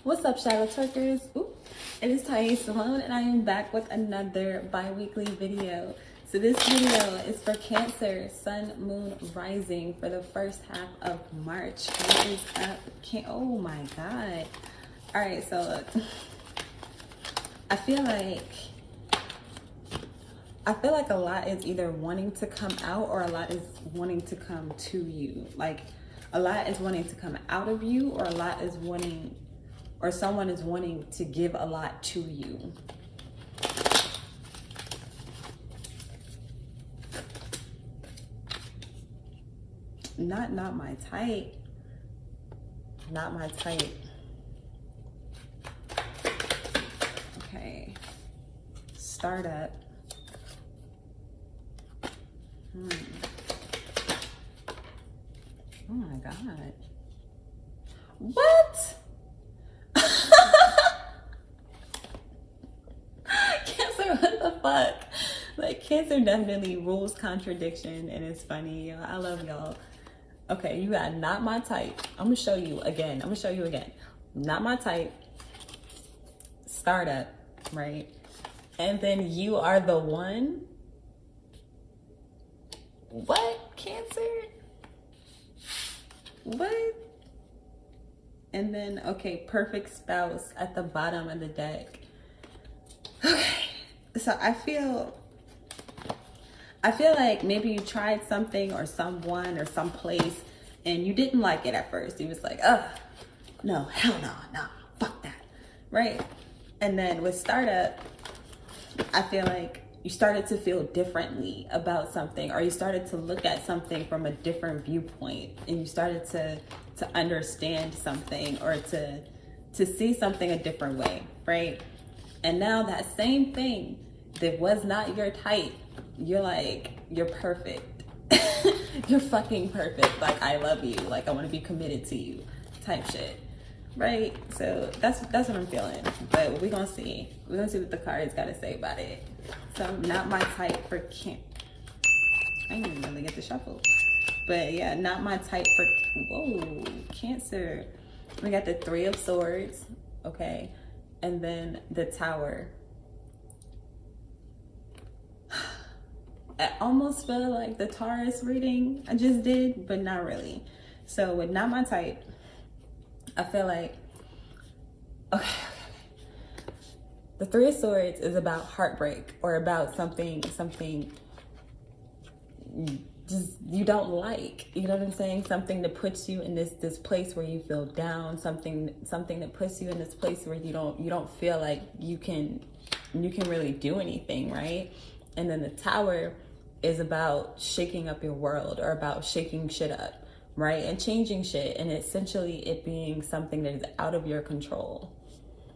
What's up, Shadow Twerkers? Ooh, it is Ty Simone, and I am back with another bi-weekly video. So this video is for Cancer, Sun, Moon, Rising for the first half of March. What is up? Oh my God. All right, so look, I feel like a lot is either wanting to come out or a lot is wanting to come to you. Like a lot is wanting to come out of you, or a lot is wanting, or someone is wanting to give a lot to you. Not my type. Not my type. Okay. Startup. Oh my God. What? Cancer, what the fuck? Like, Cancer definitely rules contradiction, and it's funny. Yo, I love y'all. Okay, you got not my type. I'm gonna show you again. Not my type. Startup, right? And then you are the one. What? Cancer? What? And then, okay, perfect spouse at the bottom of the deck. Okay, so I feel like maybe you tried something or someone or some place and you didn't like it at first. You was like, oh, no, hell no, fuck that, right? And then with startup, I feel like you started to feel differently about something, or you started to look at something from a different viewpoint, and you started to understand something, or to see something a different way, right? And now that same thing that was not your type, you're like, you're perfect. You're fucking perfect. Like, I love you. Like, I want to be committed to you type shit, right? So that's what I'm feeling. But we're gonna see what the cards got to say about it. So not my type for I didn't even really get the shuffle. But yeah, not my type for, whoa, Cancer. We got the Three of Swords, okay? And then the Tower. I almost feel like the Taurus reading I just did, but not really. So with not my type, I feel like, okay. The Three of Swords is about heartbreak, or about something just you don't like, you know what I'm saying? Something that puts you in this place where you feel down, something that puts you in this place where you don't feel like you can really do anything, right? And then the Tower is about shaking up your world, or about shaking shit up, right? And changing shit, and essentially it being something that is out of your control,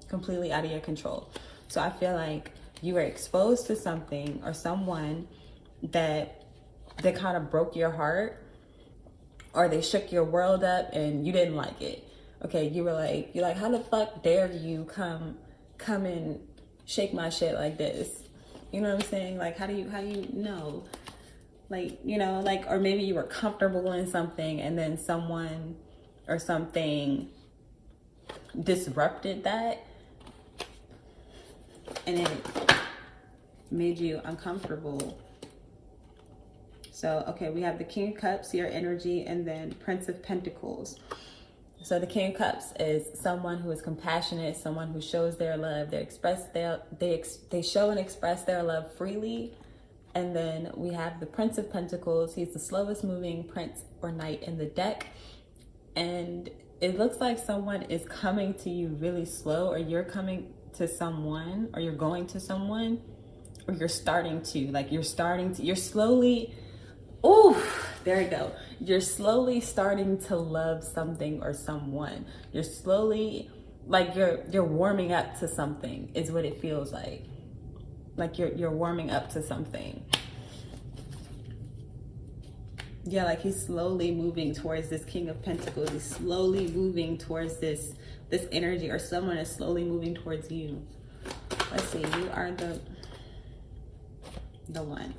completely out of your control. So I feel like you were exposed to something or someone that kind of broke your heart, or they shook your world up and you didn't like it. Okay, you're like, how the fuck dare you come and shake my shit like this? You know what I'm saying? Like, how do you know? Like, you know, like, or maybe you were comfortable in something and then someone or something disrupted that, and it made you uncomfortable. So, okay, we have the King of Cups, your energy, and then Prince of Pentacles. So the King of Cups is someone who is compassionate, someone who shows their love. They show and express their love freely. And then we have the Prince of Pentacles. He's the slowest moving prince or knight in the deck. And it looks like someone is coming to you really slow, or you're coming to someone, or you're going to someone, or you're slowly, ooh, there you go. You're slowly starting to love something or someone. You're slowly, like, you're warming up to something is what it feels like. Like you're warming up to something. Yeah, like he's slowly moving towards this King of Pentacles. He's slowly moving towards this energy, or someone is slowly moving towards you. Let's see, you are the one.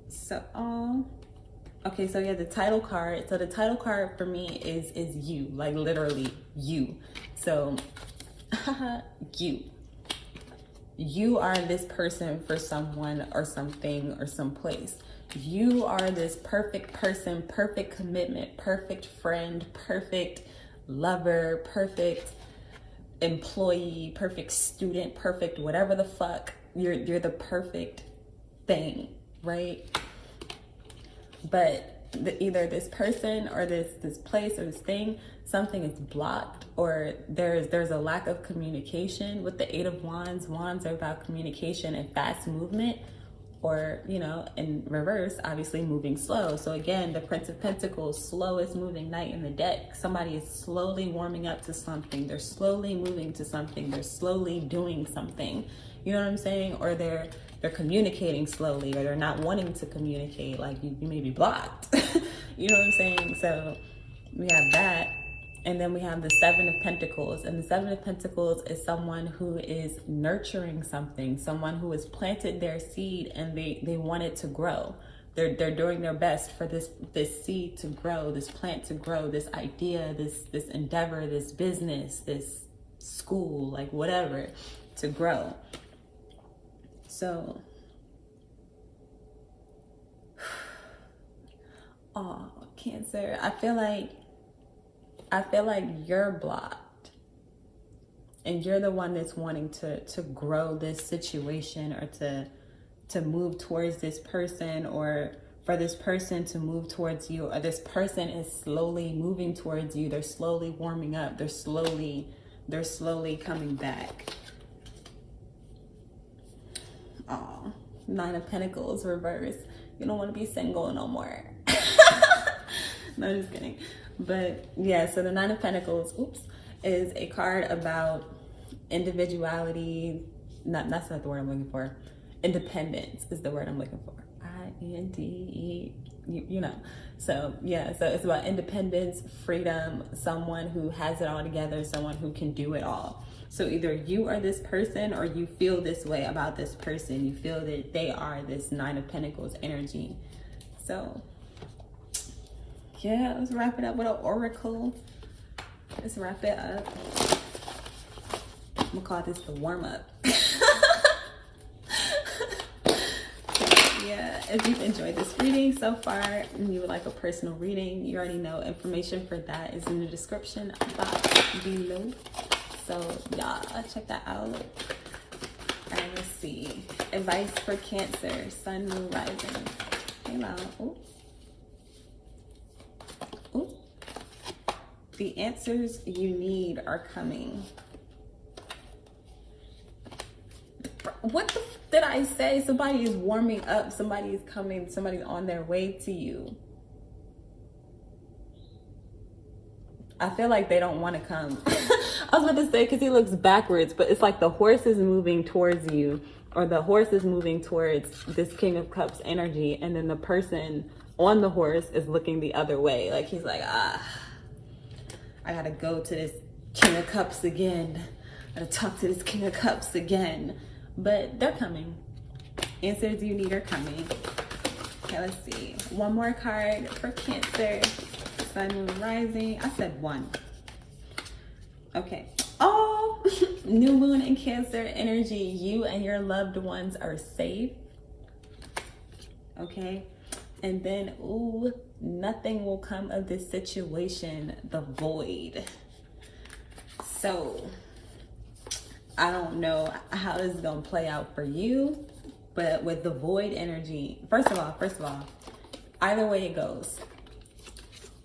So, Okay, so yeah, the title card. So the title card for me is you, like literally you. So you. You are this person for someone or something or someplace. You are this perfect person, perfect commitment, perfect friend, perfect lover, perfect employee, perfect student, perfect whatever the fuck. You're the perfect thing, right? But either this person or this place or this thing, something is blocked, or there's a lack of communication. With the Eight of Wands, wands are about communication and fast movement, or, you know, in reverse, obviously moving slow. So again, the Prince of Pentacles, slowest moving knight in the deck. Somebody is slowly warming up to something. They're slowly moving to something. They're slowly doing something. You know what I'm saying? Or they're communicating slowly, or they're not wanting to communicate. Like you may be blocked. You know what I'm saying? So we have that. And then we have the Seven of Pentacles. And the Seven of Pentacles is someone who is nurturing something, someone who has planted their seed and they want it to grow. They're doing their best for this seed to grow, this plant to grow, this idea, this endeavor, this business, this school, like whatever, to grow. So, oh, Cancer, I feel like you're blocked, and you're the one that's wanting to grow this situation, or to move towards this person, or for this person to move towards you, or this person is slowly moving towards you. They're slowly warming up. They're slowly coming back. Oh, Nine of Pentacles reverse. You don't want to be single no more. No, I'm just kidding. But yeah, so the Nine of Pentacles, is a card about individuality. That's not the word I'm looking for. Independence is the word I'm looking for. I-N-D-E, you know. So yeah, so it's about independence, freedom, someone who has it all together, someone who can do it all. So either you are this person, or you feel this way about this person. You feel that they are this Nine of Pentacles energy. So yeah, let's wrap it up with an oracle. Let's wrap it up. I'm gonna call this the warm-up. Yeah, if you've enjoyed this reading so far and you would like a personal reading, you already know information for that is in the description box below. So y'all check that out. All right, let's see. Advice for Cancer, Sun, Moon, Rising. Hello. Ooh. Ooh. The answers you need are coming. What the did I say? Somebody is warming up. Somebody is coming. Somebody's on their way to you. I feel like they don't want to come. I was about to say, because he looks backwards, but it's like the horse is moving towards you, or the horse is moving towards this King of Cups energy, and then the person on the horse is looking the other way. Like he's like, I gotta go to this King of Cups again. I gotta talk to this King of Cups again. But they're coming. Answers you need are coming. Okay, let's see. One more card for Cancer. Sun, Moon, Rising. I said one. Okay. Oh, new moon in Cancer energy. You and your loved ones are safe. Okay. And then, ooh, nothing will come of this situation. The void. So I don't know how this is going to play out for you, but with the void energy, first of all, either way it goes,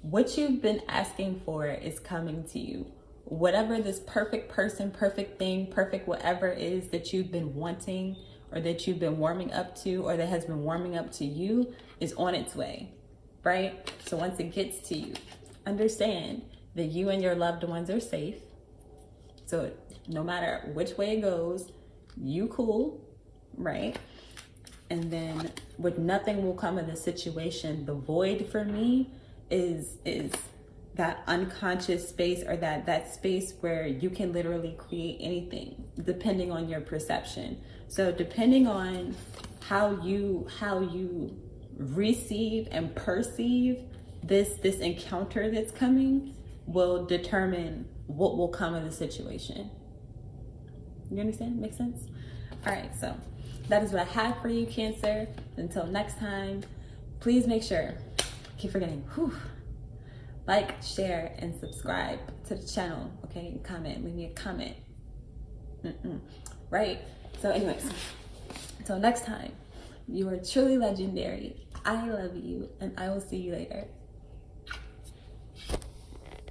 what you've been asking for is coming to you. Whatever this perfect person, perfect thing, perfect whatever it is that you've been wanting, or that you've been warming up to, or that has been warming up to you, is on its way, right? So once it gets to you, understand that you and your loved ones are safe. So no matter which way it goes, you cool, right? And then with nothing will come of the situation, the void for me is that unconscious space, or that space where you can literally create anything depending on your perception. So depending on how you receive and perceive this encounter that's coming will determine what will come of the situation. You understand? Makes sense? All right, so that is what I have for you, Cancer. Until next time, please make sure, keep forgetting, like, share, and subscribe to the channel, okay? And comment, leave me a comment. Right? So anyways, until next time, you are truly legendary. I love you, and I will see you later.